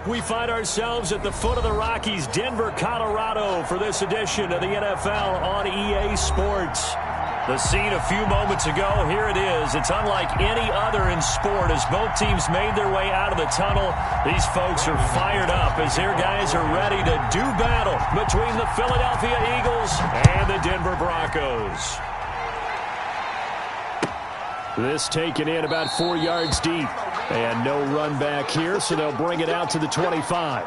We find ourselves at the foot of the Rockies, Denver, Colorado, for this edition of the NFL on EA Sports. The scene a few moments ago, here it is. It's unlike any other in sport as both teams made their way out of the tunnel. These folks are fired up as their guys are ready to do battle between the Philadelphia Eagles and the Denver Broncos. This taken in about 4 yards deep. And no run back here, so they'll bring it out to the 25.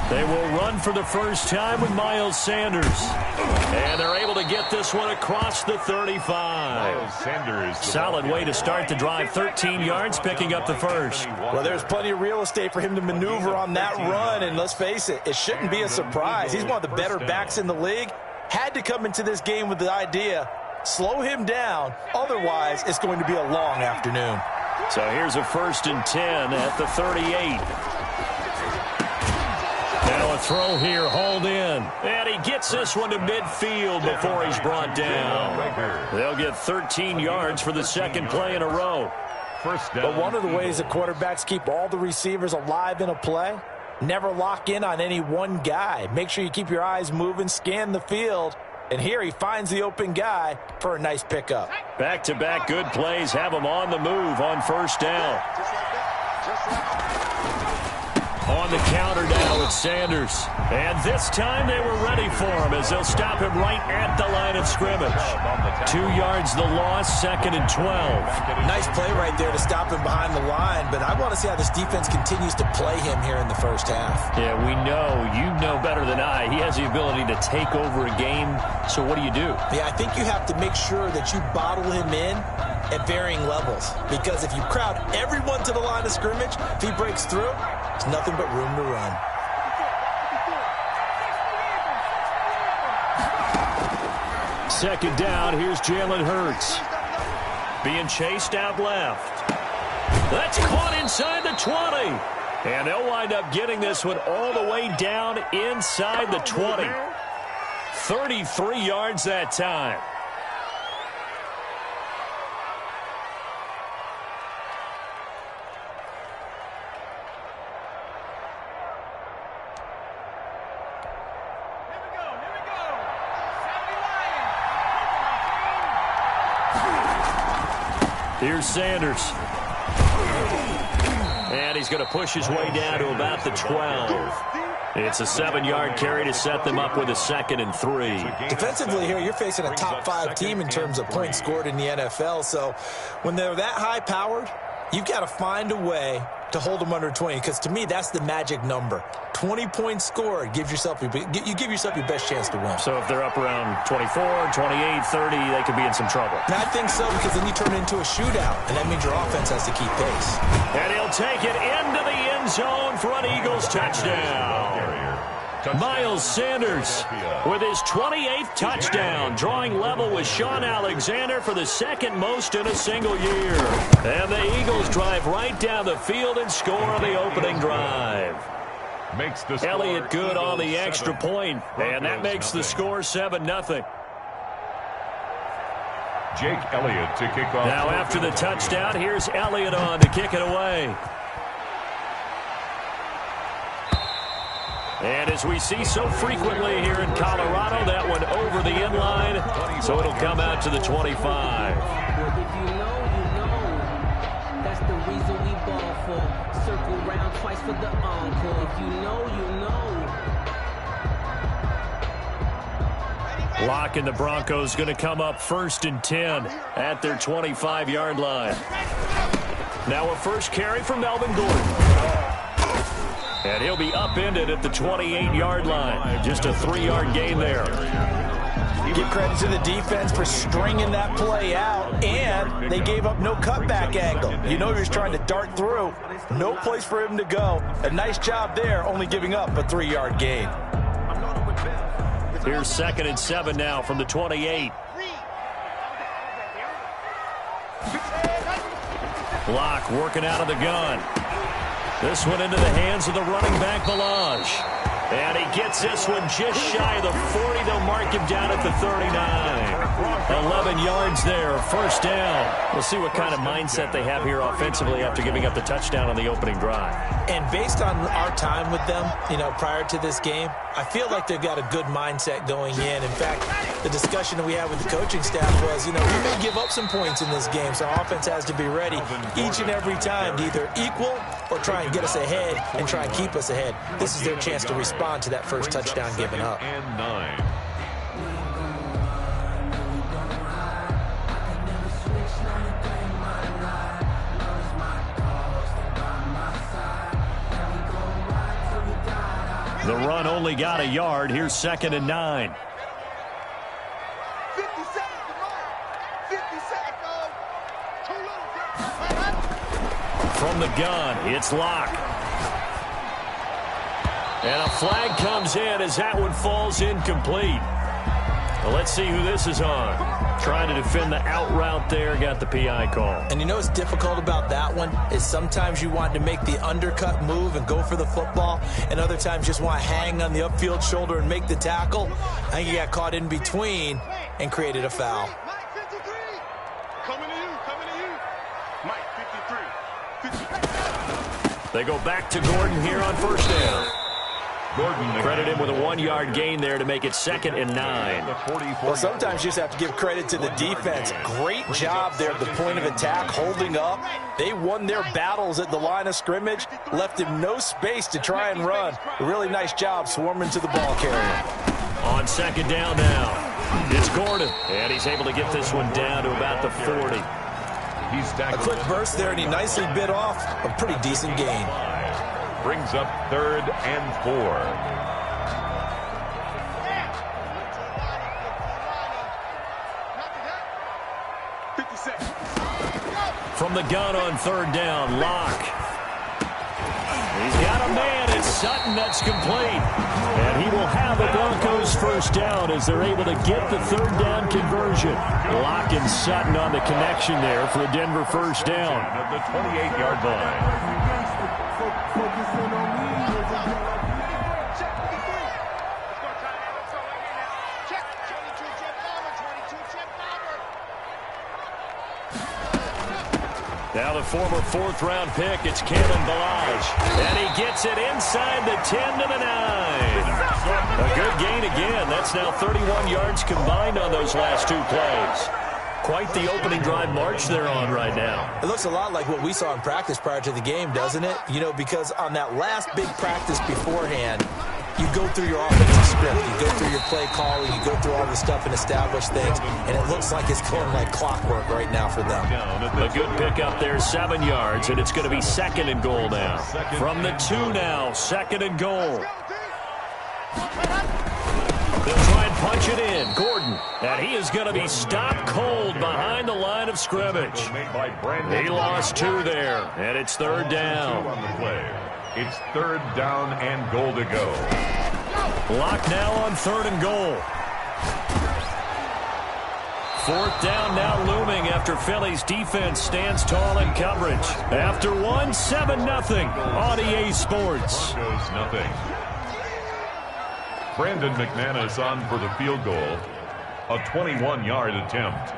They will run for the first time with Miles Sanders. And they're able to get this one across the 35. Miles Sanders. Solid way to start the drive. 13 yards, picking up the first. Well, there's plenty of real estate for him to maneuver on that run. And let's face it, it shouldn't be a surprise. He's one of the better backs in the league. Had to come into this game with the idea, slow him down. Otherwise, it's going to be a long afternoon. So here's a 1st and 10 at the 38. Now a throw here, hauled in. And he gets this one to midfield before he's brought down. They'll get 13 yards for the second play in a row. First down. But one of the ways that quarterbacks keep all the receivers alive in a play, never lock in on any one guy. Make sure you keep your eyes moving, scan the field. And here he finds the open guy for a nice pickup. Back-to-back good plays have him on the move on first down. On the counter now, it's Sanders. And this time they were ready for him as they'll stop him right at the line of scrimmage. 2 yards the loss, 2nd and 12. Nice play right there to stop him behind the line, but I want to see how this defense continues to play him here in the first half. Yeah, we know, you know better than I, he has the ability to take over a game, so what do you do? Yeah, I think you have to make sure that you bottle him in at varying levels, because if you crowd everyone to the line of scrimmage, if he breaks through, there's nothing but room to run. Second down, here's Jalen Hurts. Being chased out left. That's caught inside the 20. And they'll wind up getting this one all the way down inside the 20. 33 yards that time. Here's Sanders. And he's going to push his way down to about the 12. It's a 7-yard carry to set them up with a 2nd and 3. Defensively here, you're facing a top-5 team in terms of points scored in the NFL. So when they're that high-powered, you've got to find a way to hold them under 20, because to me, that's the magic number. 20 points scored gives yourself you give yourself your best chance to win. So if they're up around 24, 28, 30, they could be in some trouble. And I think so, because then you turn it into a shootout, and that means your offense has to keep pace. And he'll take it into the end zone for an Eagles touchdown. Miles Sanders with his 28th touchdown, drawing level with Sean Alexander for the 2nd most in a single year. And the Eagles drive right down the field and score on the opening drive. Elliott good on the extra point, and that makes the score 7-0. Jake Elliott to kick off. Now after the touchdown, here's Elliott on to kick it away. And as we see so frequently here in Colorado, that one over the end line, so it'll come out to the 25. If you know, you know. That's the reason we ball for. Circle round twice for the encore. If you know, you know. Lock and the Broncos going to come up 1st and 10 at their 25-yard line. Now a first carry from Melvin Gordon. And he'll be upended at the 28-yard line. Just a 3-yard gain there. Give credit to the defense for stringing that play out, and they gave up no cutback angle. You know he was trying to dart through. No place for him to go. A nice job there, only giving up a 3-yard gain. Here's 2nd and 7 now from the 28. Block working out of the gun. This one into the hands of the running back, Ballage. And he gets this one just shy of the 40. They'll mark him down at the 39. 11 yards there, first down. We'll see what kind of mindset they have here offensively after giving up the touchdown on the opening drive. And based on our time with them, prior to this game, I feel like they've got a good mindset going in. In fact, the discussion that we had with the coaching staff was, we may give up some points in this game, so offense has to be ready each and every time to either equal or try and get us ahead and try and keep us ahead. This is their chance to respond to that first touchdown given up. And 9. The run only got a yard. Here's 2nd and 9. 50 seconds to run. 50 seconds. Too little. From the gun, it's Locke. And a flag comes in as that one falls incomplete. Well, let's see who this is on. Trying to defend the out route there, got the PI call. And what's difficult about that one is sometimes you want to make the undercut move and go for the football, and other times just want to hang on the upfield shoulder and make the tackle. I think he got caught in between and created a foul. Mike 53. Coming to you. Mike 53. They go back to Gordon here on first down. Gordon Credit him with a 1-yard gain there to make it 2nd and 9. Well, sometimes you just have to give credit to the defense. Great job there at the point of attack, holding up. They won their battles at the line of scrimmage, left him no space to try and run. A really nice job swarming to the ball carrier. On 2nd down now, it's Gordon. And he's able to get this one down to about the 40. He's A tackled. quick burst there, and he nicely bit off a pretty decent gain. Brings up 3rd and 4. From the gun on 3rd down, Locke. He's got a man. It's Sutton. That's complete. And he will have the Broncos first down as they're able to get the 3rd down conversion. Locke and Sutton on the connection there for a Denver first down. At the 28-yard line. Now the former 4th-round pick, it's Kalen Ballage. And he gets it inside the 10 to the 9. A good gain again. That's now 31 yards combined on those last 2 plays. Quite the opening drive march they're on right now. It looks a lot like what we saw in practice prior to the game, doesn't it? Because on that last big practice beforehand, you go through your offensive script, you go through your play calling, you go through all the stuff and establish things, and it looks like it's going like clockwork right now for them. A good pickup there, 7 yards, and it's going to be 2nd and goal now. From the 2 now, 2nd and goal. They'll try and punch it in. Gordon, and he is going to be stopped cold behind the line of scrimmage. He lost 2 there, and it's 3rd down. On the play. It's 3rd down and goal to go. Lock now on 3rd and goal. 4th down now looming after Philly's defense stands tall in coverage. After 1, 7-0 on EA Sports. Broncos nothing. Brandon McManus on for the field goal. A 21-yard attempt.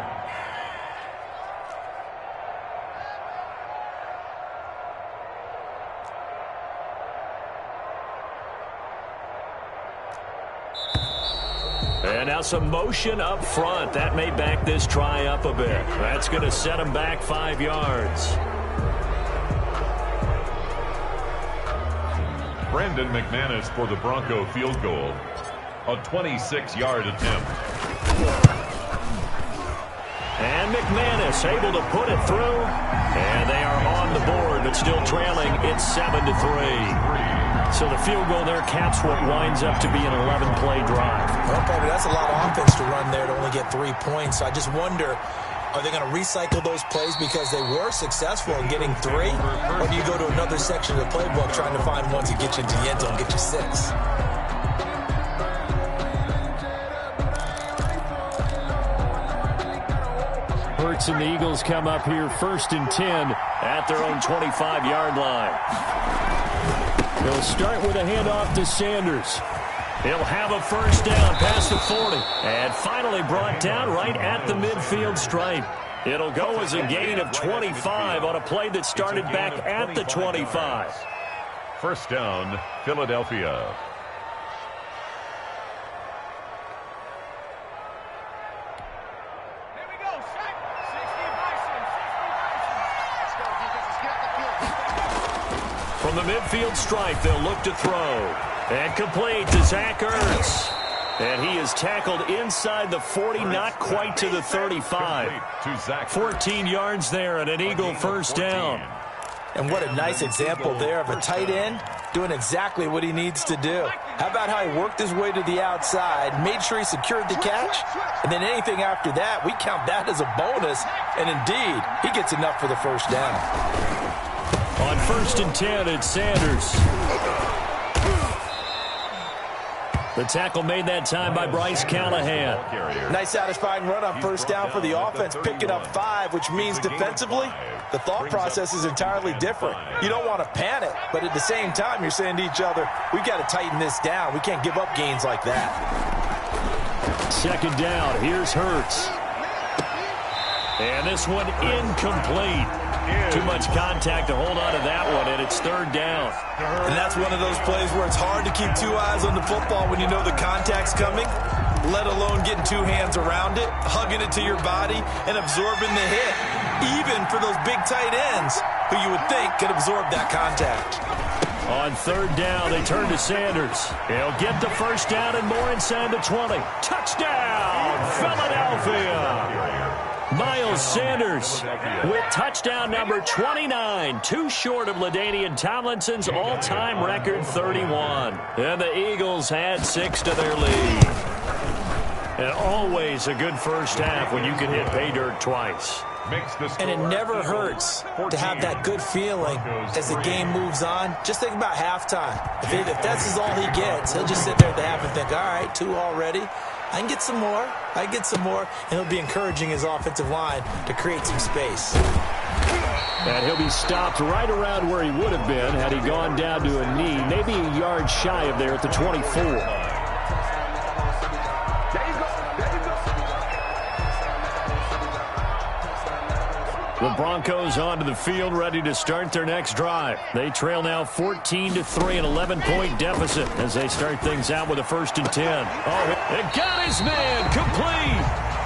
And now some motion up front. That may back this try up a bit. That's going to set him back 5 yards. Brandon McManus for the Bronco field goal. A 26-yard attempt. And McManus able to put it through. And they are on the board, but still trailing. It's 7-3. So the field goal there caps what winds up to be an 11-play drive. Well, probably that's a lot of offense to run there to only get 3 points. So I just wonder, are they going to recycle those plays because they were successful in getting 3? Or do you go to another section of the playbook trying to find ones that get you into the end zone and get you 6? Hurts and the Eagles come up here 1st and 10 at their own 25-yard line. They'll start with a handoff to Sanders. He'll have a first down past the 40. And finally brought down right at the midfield stripe. It'll go as a gain of 25 on a play that started back at the 25. First down, Philadelphia. From the midfield stripe, they'll look to throw. And complete to Zach Ertz. And he is tackled inside the 40, not quite to the 35. 14 yards there and an Eagle first down. And what a nice example there of a tight end doing exactly what he needs to do. How about how he worked his way to the outside, made sure he secured the catch, and then anything after that, we count that as a bonus. And indeed, he gets enough for the first down. On 1st and 10, it's Sanders. The tackle made that time by Bryce Callahan. Nice satisfying run on first down for the offense, picking up 5, which means defensively, the thought process is entirely different. You don't want to panic, but at the same time, you're saying to each other, we've got to tighten this down. We can't give up gains like that. 2nd down, here's Hurts. And this one incomplete. Too much contact to hold on to that one, and it's 3rd down. And that's one of those plays where it's hard to keep 2 eyes on the football when you know the contact's coming, let alone getting 2 hands around it, hugging it to your body, and absorbing the hit, even for those big tight ends who you would think could absorb that contact. On 3rd down, they turn to Sanders. He'll get the first down and more inside the 20. Touchdown, Philadelphia! Miles Sanders with touchdown number 29, too short of LaDainian Tomlinson's all-time record 31. And the Eagles add 6 to their lead. And always a good first half when you can hit pay dirt twice. And it never hurts to have that good feeling as the game moves on. Just think about halftime. If that's all he gets, he'll just sit there at the half and think, all right, 2 already. I can get some more. I can get some more. And he'll be encouraging his offensive line to create some space. And he'll be stopped right around where he would have been had he gone down to a knee, maybe a yard shy of there at the 24. The Broncos onto the field, ready to start their next drive. They trail now 14-3, an 11-point deficit as they start things out with a 1st and 10. Oh, it got his man complete.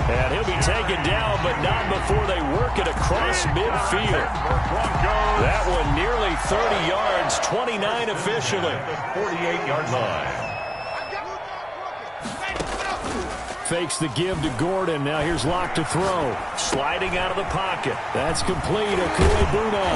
And he'll be taken down, but not before they work it across midfield. That one nearly 30 yards, 29 officially. 48-yard line. Fakes the give to Gordon. Now here's Locke to throw. Sliding out of the pocket. That's complete. Akue Bruno.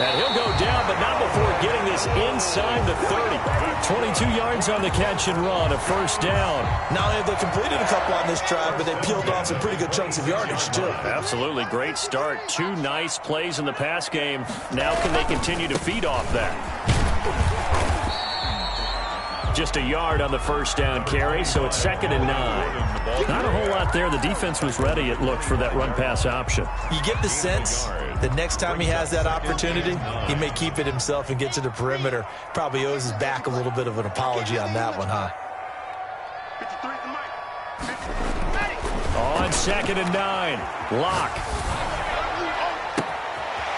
And he'll go down, but not before getting this inside the 30. 22 yards on the catch and run. A first down. Not only have they completed a couple on this drive, but they peeled off some pretty good chunks of yardage, too. Absolutely. Great start. 2 nice plays in the pass game. Now can they continue to feed off that? Just a yard on the first down carry, so it's 2nd and 9. Not a whole lot there. The defense was ready, it looked, for that run-pass option. You get the sense that next time he has that opportunity, he may keep it himself and get to the perimeter. Probably owes his back a little bit of an apology on that one, huh? On 2nd and 9, Locke.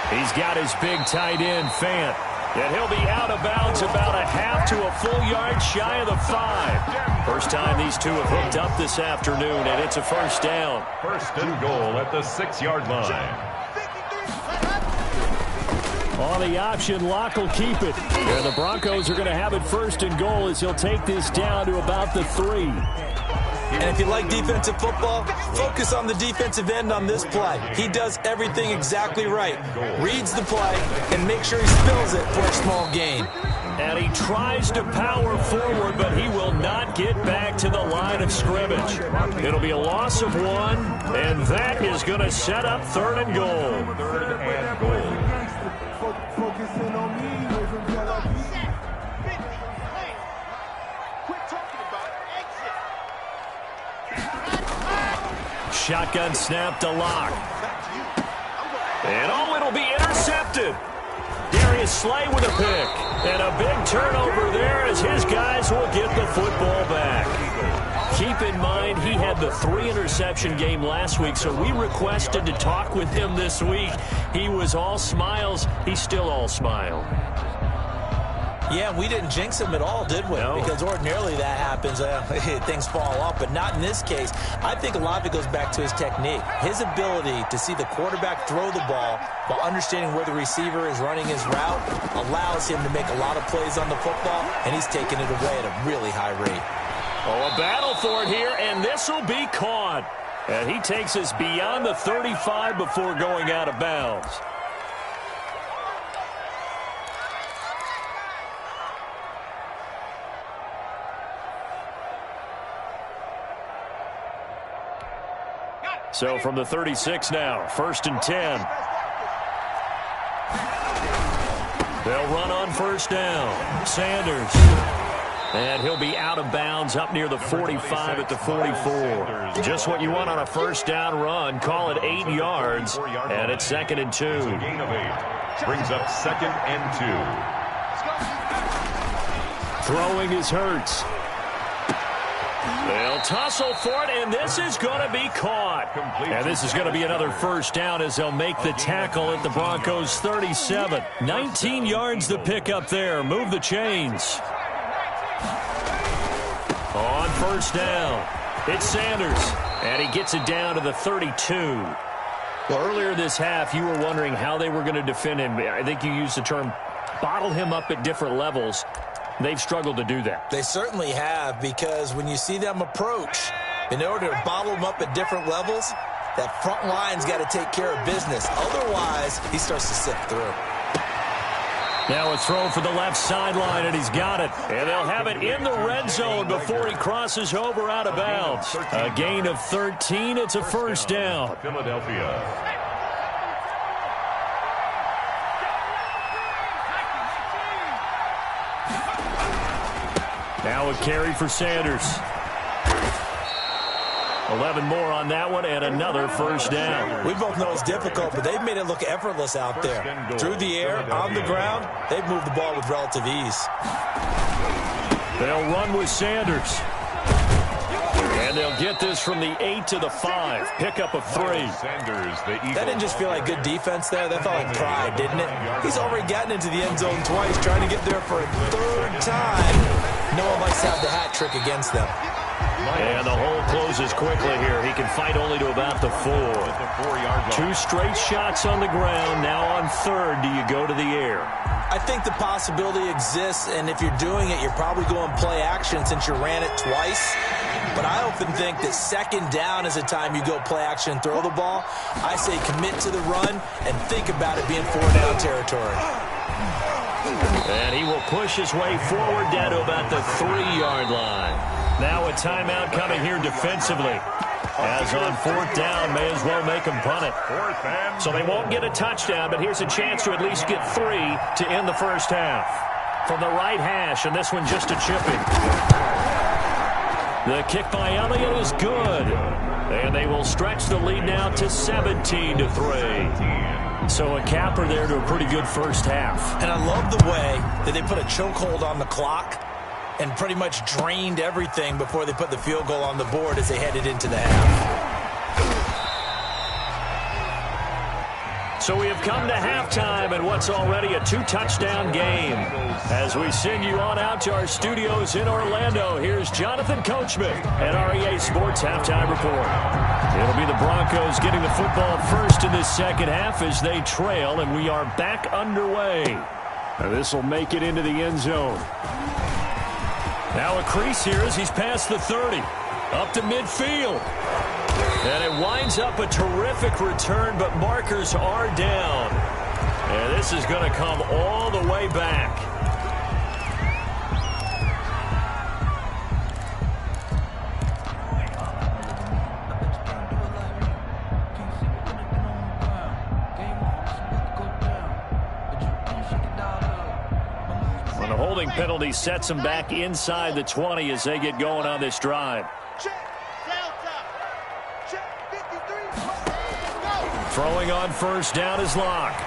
He's got his big tight end, Fant. And he'll be out of bounds about a half to a full yard shy of the 5. First time these two have hooked up this afternoon, and it's a first down. 1st and goal at the 6-yard line. On the option, Locke will keep it. And the Broncos are going to have it 1st and goal as he'll take this down to about the 3. And if you like defensive football, focus on the defensive end on this play. He does everything exactly right. Reads the play and makes sure he spills it for a small gain. And he tries to power forward, but he will not get back to the line of scrimmage. It'll be a loss of 1, and that is going to set up 3rd and goal. 3rd and goal. Shotgun snap to Locke. And it'll be intercepted. Darius Slay with a pick. And a big turnover there as his guys will get the football back. Keep in mind, he had the 3-interception game last week, so we requested to talk with him this week. He was all smiles. He's still all smile. Yeah, we didn't jinx him at all, did we? No. Because ordinarily that happens. Things fall off, but not in this case. I think a lot of it goes back to his technique. His ability to see the quarterback throw the ball while understanding where the receiver is running his route allows him to make a lot of plays on the football, and he's taking it away at a really high rate. Oh, a battle for it here, and this will be caught. And he takes us beyond the 35 before going out of bounds. So from the 36 now, 1st and 10. They'll run on 1st down. Sanders. And he'll be out of bounds up near the 45 at the 44. Just what you want on a 1st down run. Call it 8 yards. And it's 2nd and 2. Gain of 8. Brings up 2nd and 2. Throwing is Hurts. They'll tussle for it, and this is going to be caught. And this is going to be another 1st down as they'll make the tackle at the Broncos' 37. 19 yards to pick up there. Move the chains. On 1st down, it's Sanders, and he gets it down to the 32. Well, earlier this half, you were wondering how they were going to defend him. I think you used the term bottle him up at different levels. They've struggled to do that. They certainly have, because when you see them approach, in order to bottle them up at different levels, that front line's got to take care of business. Otherwise, he starts to sift through. Now a throw for the left sideline, and he's got it. And they'll have it in the red zone before he crosses over out of bounds. A gain of 13. It's a 1st down. Philadelphia. Now a carry for Sanders. 11 more on that one, and another 1st down. We both know it's difficult, but they've made it look effortless out there. Through the air, on the ground, they've moved the ball with relative ease. They'll run with Sanders. And they'll get this from the 8 to the 5. Pickup of 3. That didn't just feel like good defense there. That felt like pride, didn't it? He's already gotten into the end zone twice, trying to get there for a 3rd time. No one likes to have the hat trick against them. And the hole closes quickly here. He can fight only to about the 4. 2 straight shots on the ground. Now on 3rd, do you go to the air? I think the possibility exists, and if you're doing it, you're probably going play action since you ran it twice. But I often think that 2nd down is the time you go play action and throw the ball. I say commit to the run and think about it being 4-down territory. And he will push his way forward down to about the 3-yard line. Now a timeout coming here defensively. As on 4th down, may as well make them punt it. So they won't get a touchdown, but here's a chance to at least get 3 to end the 1st half. From the right hash, and this one just a chipping. The kick by Elliott is good. And they will stretch the lead now to 17-3. So a capper there to a pretty good 1st half. And I love the way that they put a chokehold on the clock and pretty much drained everything before they put the field goal on the board as they headed into the half. So we have come to halftime in what's already a 2-touchdown game. As we send you on out to our studios in Orlando, here's Jonathan Coachman at REA Sports Halftime Report. It'll be the Broncos getting the football first in this 2nd half as they trail, and we are back underway. And this will make it into the end zone. Now a crease here as he's past the 30. Up to midfield. And it winds up a terrific return, but markers are down. And this is going to come all the way back. penalty sets them back inside the 20 as they get going on this drive. Throwing on first down is Locke.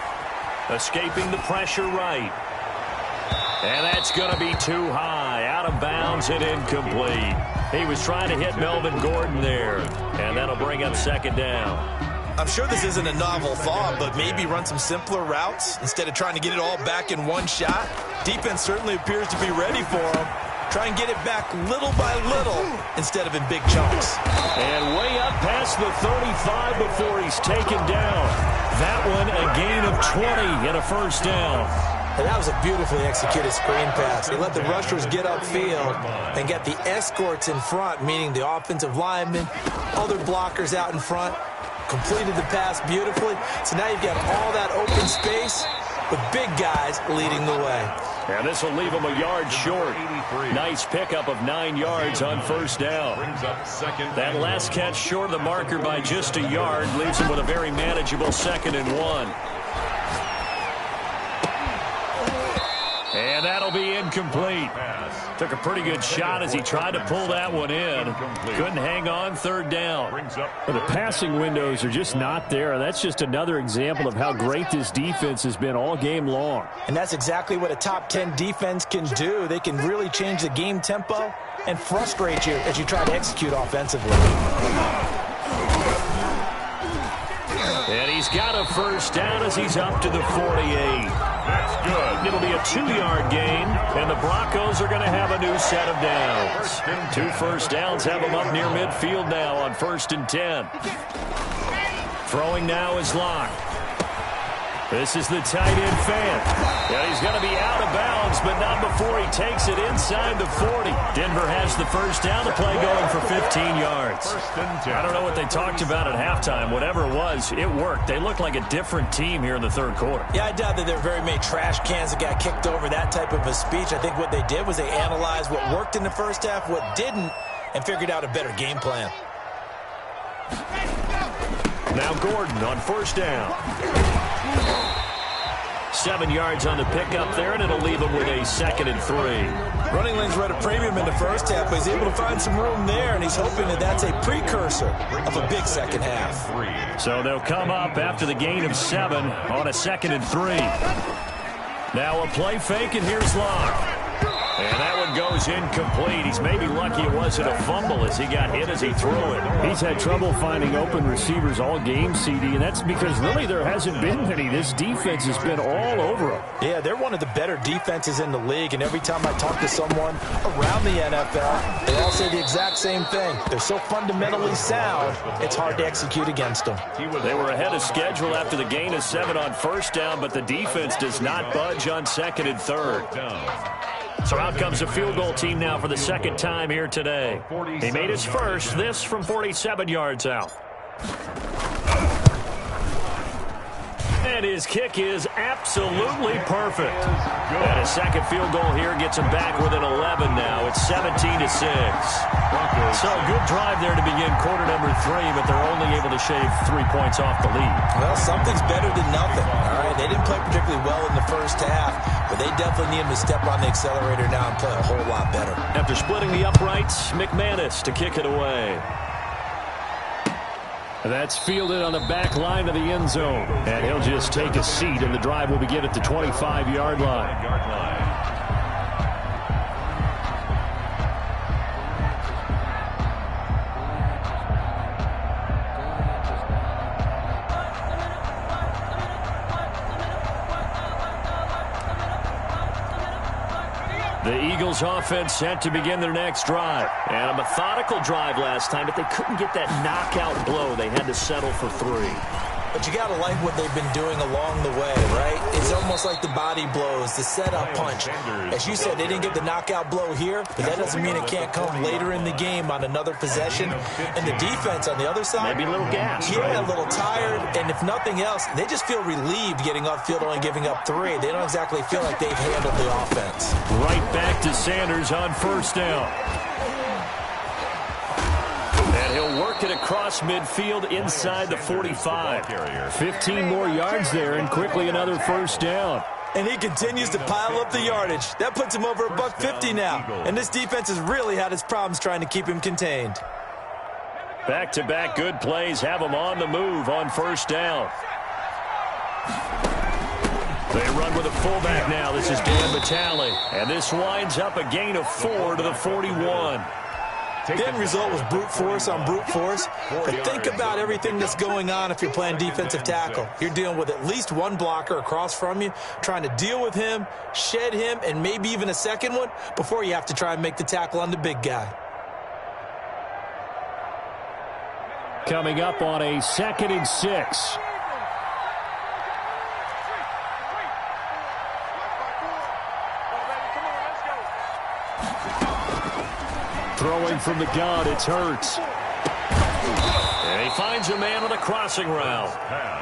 Escaping the pressure right. And that's going to be too high. Out of bounds and incomplete. He was trying to hit Melvin Gordon there. And that'll bring up second down. I'm sure this isn't a novel thought, but maybe run some simpler routes instead of trying to get it all back in one shot. Defense certainly appears to be ready for him. Try and get it back little by little instead of in big chunks. And way up past the 35 before he's taken down. That one a gain of 20 and a first down. And that was a beautifully executed screen pass. They let the rushers get upfield and get the escorts in front, meaning the offensive linemen, other blockers out in front. Completed the pass beautifully. So now you've got all that open space with big guys leading the way. And this will leave him a yard short. Nice pickup of 9 yards on first down. That last catch short of the marker by just a yard leaves him with a very manageable 2nd and 1. And that'll be incomplete. Took a pretty good shot as he tried to pull that one in. Couldn't hang on, third down. Well, the passing windows are just not there. That's just another example of how great this defense has been all game long. And that's exactly what a top 10 defense can do. They can really change the game tempo and frustrate you as you try to execute offensively. And he's got a first down as he's up to the 48. That's good. It'll be a 2-yard gain, and the Broncos are going to have a new set of downs. 2 first downs have them up near midfield now on 1st and 10. Throwing now is Locke. This is the tight end fan. Yeah, he's going to be out of bounds, but not before he takes it inside the 40. Denver has the first down, the play going for 15 yards. I don't know what they talked about at halftime. Whatever it was, it worked. They looked like a different team here in the third quarter. Yeah, I doubt that there were very many trash cans that got kicked over, that type of a speech. I think what they did was they analyzed what worked in the first half, what didn't, and figured out a better game plan. Now Gordon on first down. 7 yards on the pickup there, and it'll leave him with a 2nd and 3. Running lanes were at a premium in the first half, but he's able to find some room there, and he's hoping that that's a precursor of a big second half. So they'll come up after the gain of 7 on a 2nd and 3. Now a play fake, and here's Locke. And that one goes incomplete. He's maybe lucky it wasn't a fumble as he got hit as he threw it. He's had trouble finding open receivers all game, CD, and that's because really there hasn't been many. This defense has been all over him. Yeah, they're one of the better defenses in the league, and every time I talk to someone around the NFL, they all say the exact same thing. They're so fundamentally sound, it's hard to execute against them. They were ahead of schedule after the gain of 7 on first down, but the defense does not budge on 2nd and 3rd. So out comes the field goal team now for the 2nd time here today. He made his first, this from 47 yards out. And his kick is absolutely perfect. And a second field goal here gets him back within 11 now. It's 17-6. So a good drive there to begin quarter number 3, but they're only able to shave 3 points off the lead. Well, something's better than nothing, all right? They didn't play particularly well in the first half, but they definitely need him to step on the accelerator now and play a whole lot better. After splitting the uprights, McManus to kick it away. That's fielded on the back line of the end zone. And he'll just take a seat, and the drive will begin at the 25-yard line. The Eagles offense set to begin their next drive. And a methodical drive last time, but they couldn't get that knockout blow. They had to settle for 3. But you got to like what they've been doing along the way, right? It's almost like the body blows, the setup punch. As you said, they didn't get the knockout blow here, but that doesn't mean it can't come later in the game on another possession. And the defense on the other side, maybe a little gas. Yeah, a little tired. And if nothing else, they just feel relieved getting upfield only giving up 3. They don't exactly feel like they've handled the offense. Right back to Sanders on first down. And he'll work it across midfield inside the 45. 15 more yards there, and quickly another first down. And he continues to pile up the yardage. That puts him over $150 now. And this defense has really had its problems trying to keep him contained. Back-to-back good plays have him on the move on first down. They run with a fullback now. This is Dan Vitale. And this winds up a gain of 4 to the 41. The end result was brute force on brute force. But think about everything that's going on if you're playing defensive tackle. You're dealing with at least one blocker across from you, trying to deal with him, shed him, and maybe even a second one before you have to try and make the tackle on the big guy. Coming up on a 2nd and 6. Throwing from the gun, it's Hurts. And he finds a man on a crossing route.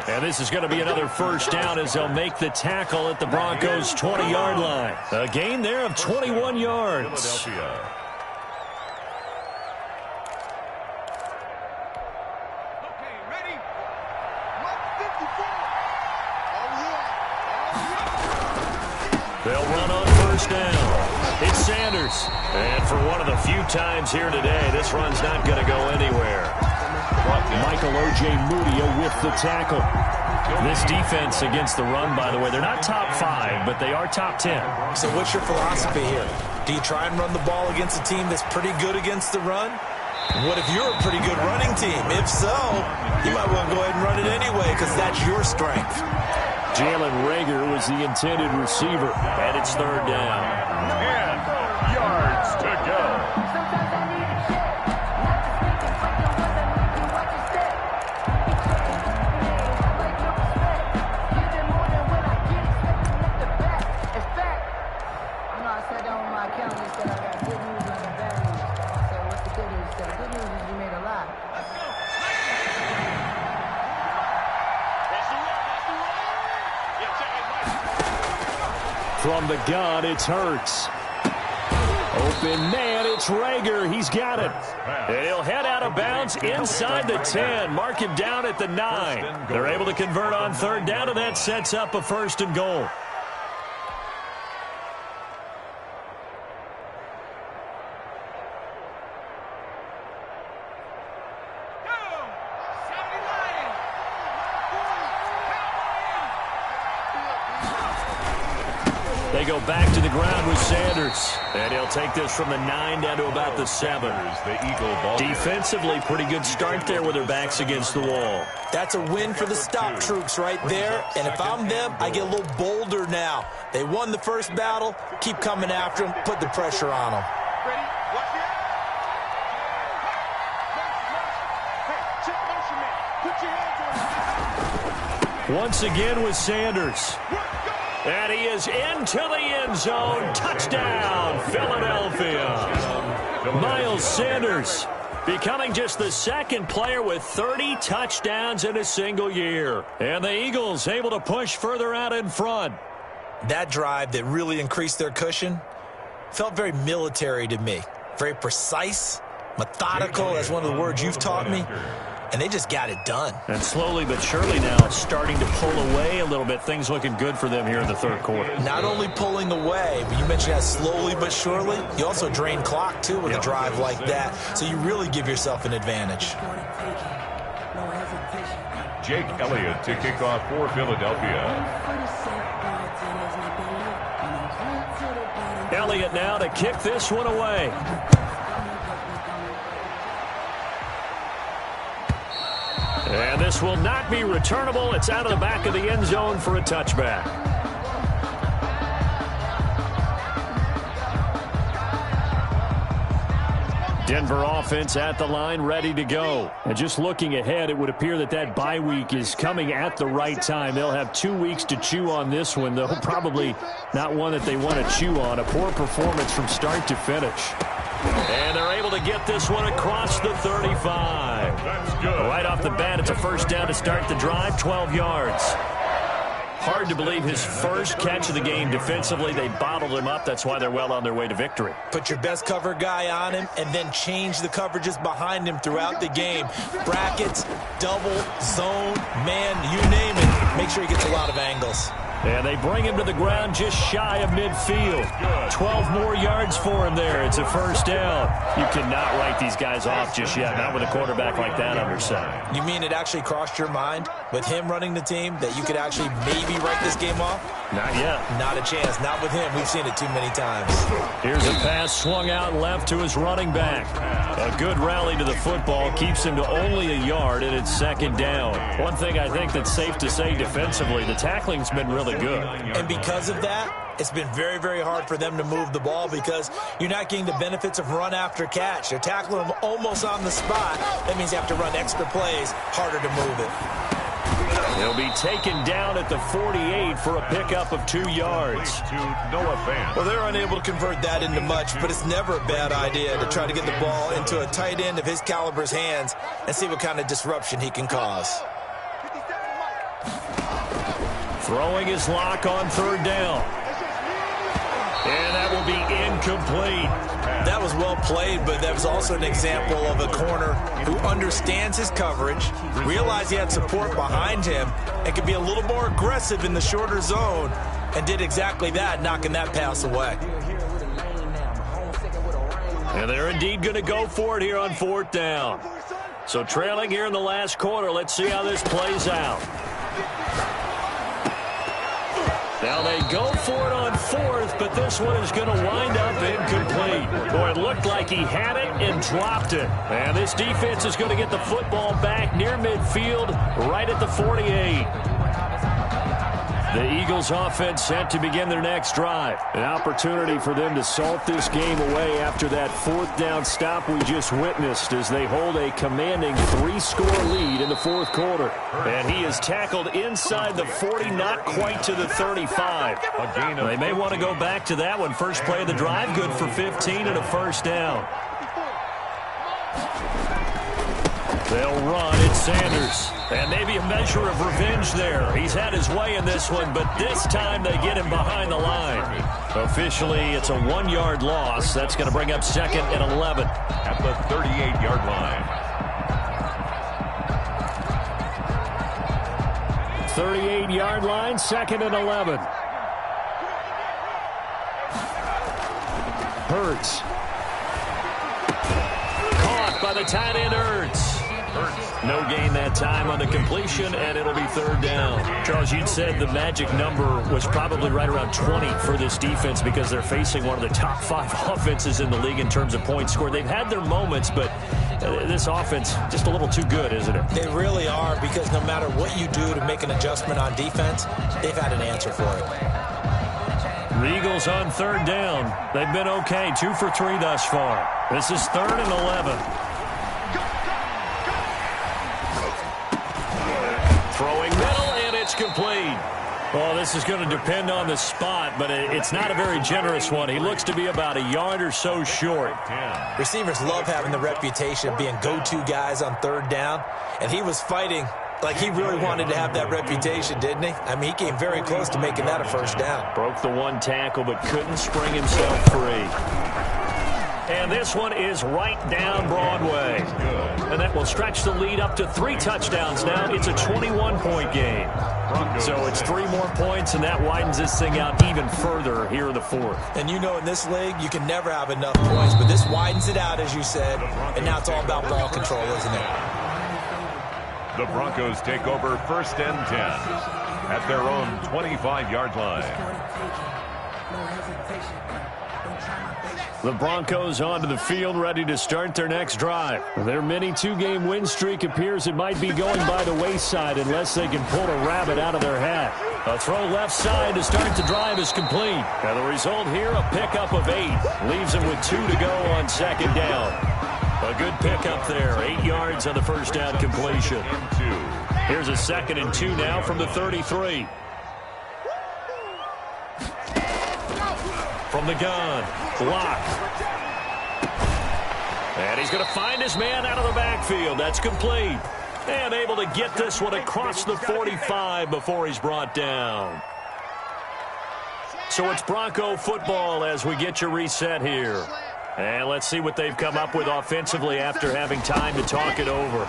And this is going to be another first down as they'll make the tackle at the Broncos' 20-yard line. A gain there of 21 yards. Philadelphia. They'll run on first down. It's Sanders. And for one of the few times here today, this run's not going to go anywhere. Michael Ojemudia with the tackle. This defense against the run, by the way, they're not top 5, but they are top 10. So what's your philosophy here? Do you try and run the ball against a team that's pretty good against the run? What if you're a pretty good running team? If so, you might want to go ahead and run it anyway because that's your strength. Jalen Reagor was the intended receiver. And it's third down. 10 yards to go. From the gun, it's Hurts. Open man, it's Reagor. He's got it. And he'll head out of bounds inside the 10. Mark him down at the 9. They're able to convert on third down, and that sets up a 1st and goal. They go back to the ground with Sanders. And he'll take this from the 9 down to about the 7. Defensively, pretty good start there with their backs against the wall. That's a win for the stop troops right there. And if I'm them, I get a little bolder now. They won the first battle. Keep coming after them. Put the pressure on them. Once again with Sanders. And he is into the end zone. Touchdown, Philadelphia. Miles Sanders becoming just the second player with 30 touchdowns in a single year. And the Eagles able to push further out in front. That drive that really increased their cushion felt very military to me. Very precise, methodical, that's one of the words you've taught me. And they just got it done. And slowly but surely now it's starting to pull away a little bit. Things looking good for them here in the third quarter. Not only pulling away, but you mentioned that slowly but surely. You also drain clock, too, with a drive like that. So you really give yourself an advantage. Jake Elliott to kick off for Philadelphia. Elliott now to kick this one away. And this will not be returnable. It's out of the back of the end zone for a touchback. Denver offense at the line, ready to go. And just looking ahead, it would appear that bye week is coming at the right time. They'll have 2 weeks to chew on this one, though probably not one that they want to chew on. A poor performance from start to finish. And they're able to get this one across the 35. That's good. Right off the bat, it's a first down to start the drive, 12 yards. Hard to believe his first catch of the game defensively. They bottled him up. That's why they're well on their way to victory. Put your best cover guy on him and then change the coverages behind him throughout the game. Brackets, double, zone, man, you name it. Make sure he gets a lot of angles. And they bring him to the ground just shy of midfield. 12 more yards for him there. It's a first down. You cannot write these guys off just yet, not with a quarterback like that under center. You mean it actually crossed your mind with him running the team that you could actually maybe write this game off? Not yet. Not a chance. Not with him. We've seen it too many times. Here's a pass swung out left to his running back. A good rally to the football keeps him to only a yard, and it's second down. One thing I think that's safe to say defensively, the tackling's been really good. And because of that, it's been very, very hard for them to move the ball because you're not getting the benefits of run after catch. They're tackling them almost on the spot. That means you have to run extra plays, harder to move it. He'll be taken down at the 48 for a pickup of 2 yards. To Noah Fant. Well, they're unable to convert that into much, but it's never a bad idea to try to get the ball into a tight end of his caliber's hands and see what kind of disruption he can cause. Throwing his lock on third down. And that will be incomplete. That was well played, but that was also an example of a corner who understands his coverage, realized he had support behind him, and could be a little more aggressive in the shorter zone, and did exactly that, knocking that pass away. And they're indeed going to go for it here on fourth down. So trailing here in the last quarter, let's see how this plays out. Now they go for it on fourth, but this one is going to wind up incomplete. Boy, it looked like he had it and dropped it. And this defense is going to get the football back near midfield, right at the 48. The Eagles offense set to begin their next drive. An opportunity for them to salt this game away after that fourth down stop we just witnessed as they hold a commanding 3-score lead in the fourth quarter. And he is tackled inside the 40, not quite to the 35. They may want to go back to that one. First play of the drive, good for 15 and a first down. They'll run. It's Sanders. And maybe a measure of revenge there. He's had his way in this one, but this time they get him behind the line. Officially, it's a 1-yard loss. That's going to bring up second and 11. At the 38-yard line. 38-yard line, second and 11. Hurts. Caught by the tight end, Hurts. No gain that time on the completion, and it'll be third down. Charles, you'd said the magic number was probably right around 20 for this defense because they're facing one of the top 5 offenses in the league in terms of points scored. They've had their moments, but this offense just a little too good, isn't it? They really are, because no matter what you do to make an adjustment on defense, they've had an answer for it. The Eagles on third down. They've been okay, 2 for 3 thus far. This is third and 11. Throwing middle, and it's complete. Well, this is going to depend on the spot, but it's not a very generous one. He looks to be about a yard or so short. Receivers love having the reputation of being go-to guys on third down, and he was fighting like he really wanted to have that reputation, didn't he? I mean, he came very close to making that a first down. Broke the one tackle, but couldn't spring himself free. And this one is right down Broadway. And that will stretch the lead up to 3 touchdowns now. It's a 21-point game. So it's 3 more points, and that widens this thing out even further here in the fourth. And you know, in this league, you can never have enough points, but this widens it out, as you said, and now it's all about ball control, isn't it? The Broncos take over first and 10 at their own 25-yard line. The Broncos onto the field, ready to start their next drive. Their mini 2-game win streak appears it might be going by the wayside unless they can pull a rabbit out of their hat. A throw left side to start the drive is complete. And the result here, a pickup of 8. Leaves them with 2 to go on second down. A good pickup there, 8 yards on the first down completion. Here's a second and 2 now from the 33. From the gun, block. And he's going to find his man out of the backfield. That's complete. And able to get this one across the 45 before he's brought down. So it's Bronco football as we get you reset here. And let's see what they've come up with offensively after having time to talk it over.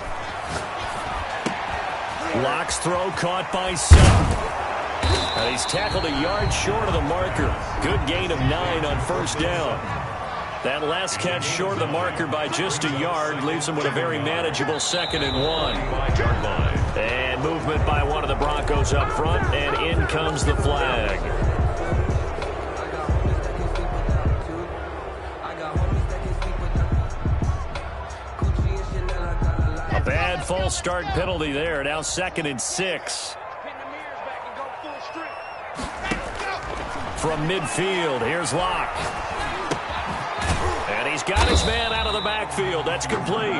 Locke's throw caught by Sutton. And he's tackled a yard short of the marker. Good gain of 9 on first down. That last catch short of the marker by just a yard leaves him with a very manageable 2nd and 1. And movement by one of the Broncos up front, and in comes the flag. A bad false start penalty there. Now 2nd and 6. From midfield, here's Locke. And he's got his man out of the backfield. That's complete.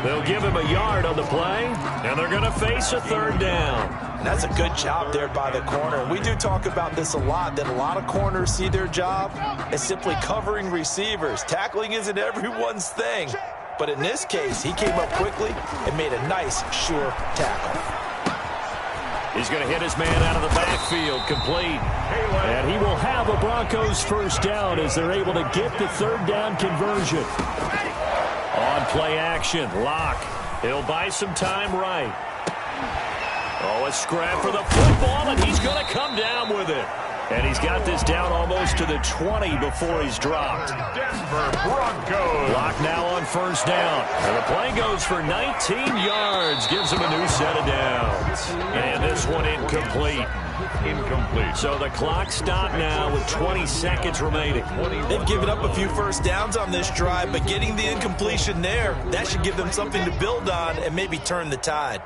They'll give him a yard on the play, and they're going to face a 3rd down. And that's a good job there by the corner. We do talk about this a lot, that a lot of corners see their job as simply covering receivers. Tackling isn't everyone's thing. But in this case, he came up quickly and made a nice, sure tackle. He's going to hit his man out of the backfield, complete. And he will have a Broncos 1st down as they're able to get the 3rd down conversion. On play action, Locke. He'll buy some time right. Oh, a scrap for the football, and he's going to come down with it. And he's got this down almost to the 20 before he's dropped. Denver Broncos. Locke now on 1st down. And the play goes for 19 yards. Gives him a new set of downs. And this one incomplete. Incomplete. So the clock stopped now with 20 seconds remaining. They've given up a few 1st downs on this drive, but getting the incompletion there, that should give them something to build on and maybe turn the tide.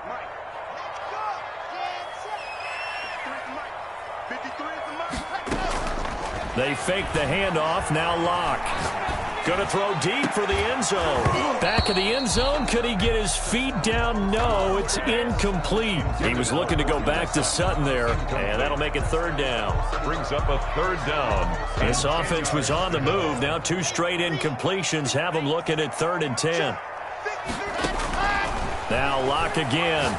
They fake the handoff. Now Locke. Going to throw deep for the end zone. Back of the end zone. Could he get his feet down? No, it's incomplete. He was looking to go back to Sutton there, and that'll make it 3rd down. Brings up a 3rd down. This offense was on the move. Now 2 straight incompletions have them looking at 3rd and 10. Now Locke again.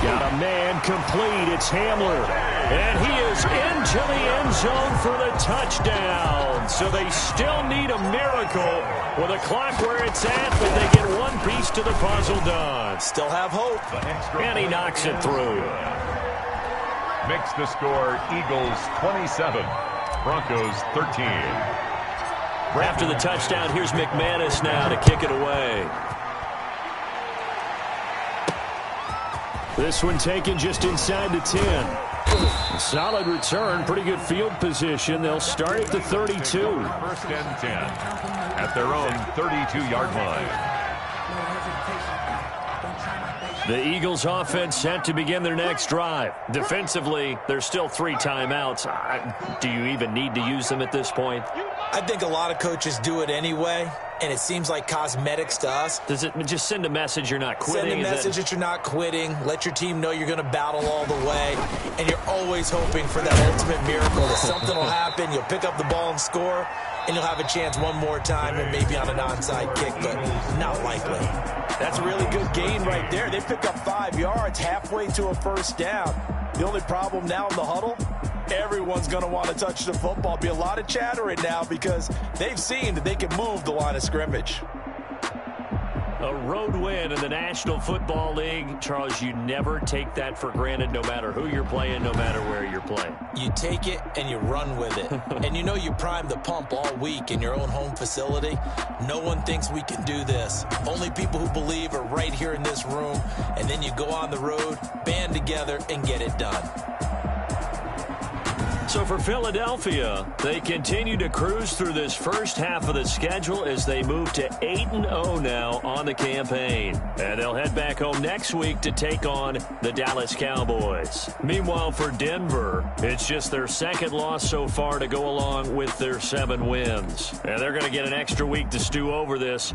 Got a man complete. It's Hamler. And he is into the end zone for the touchdown. So they still need a miracle with a clock where it's at, but they get one piece to the puzzle done. Still have hope. And he knocks it through. Makes the score Eagles 27, Broncos 13. After the touchdown, here's McManus now to kick it away. This one taken just inside the 10. Solid return, pretty good field position. They'll start at the 32. 1st and 10 at their own 32-yard line. The Eagles offense set to begin their next drive. Defensively, there's still 3 timeouts. Do you even need to use them at this point? I think a lot of coaches do it anyway, and it seems like cosmetics to us. Does it just send a message you're not quitting? Send a message that you're not quitting. Let your team know you're going to battle all the way, and you're always hoping for that ultimate miracle that something will happen, you'll pick up the ball and score, and you'll have a chance one more time and maybe on an onside kick, but not likely. That's a really good gain right there. They pick up 5 yards halfway to a 1st down. The only problem now in the huddle, everyone's going to want to touch the football. Be a lot of chattering now because they've seen that they can move the line of scrimmage. A road win in the National Football League. Charles, you never take that for granted no matter who you're playing, no matter where you're playing. You take it and you run with it. And you know you primed the pump all week in your own home facility. No one thinks we can do this. Only people who believe are right here in this room. And then you go on the road, band together, and get it done. So for Philadelphia, they continue to cruise through this first half of the schedule as they move to 8-0 now on the campaign. And they'll head back home next week to take on the Dallas Cowboys. Meanwhile, for Denver, it's just their 2nd loss so far to go along with their 7 wins. And they're going to get an extra week to stew over this.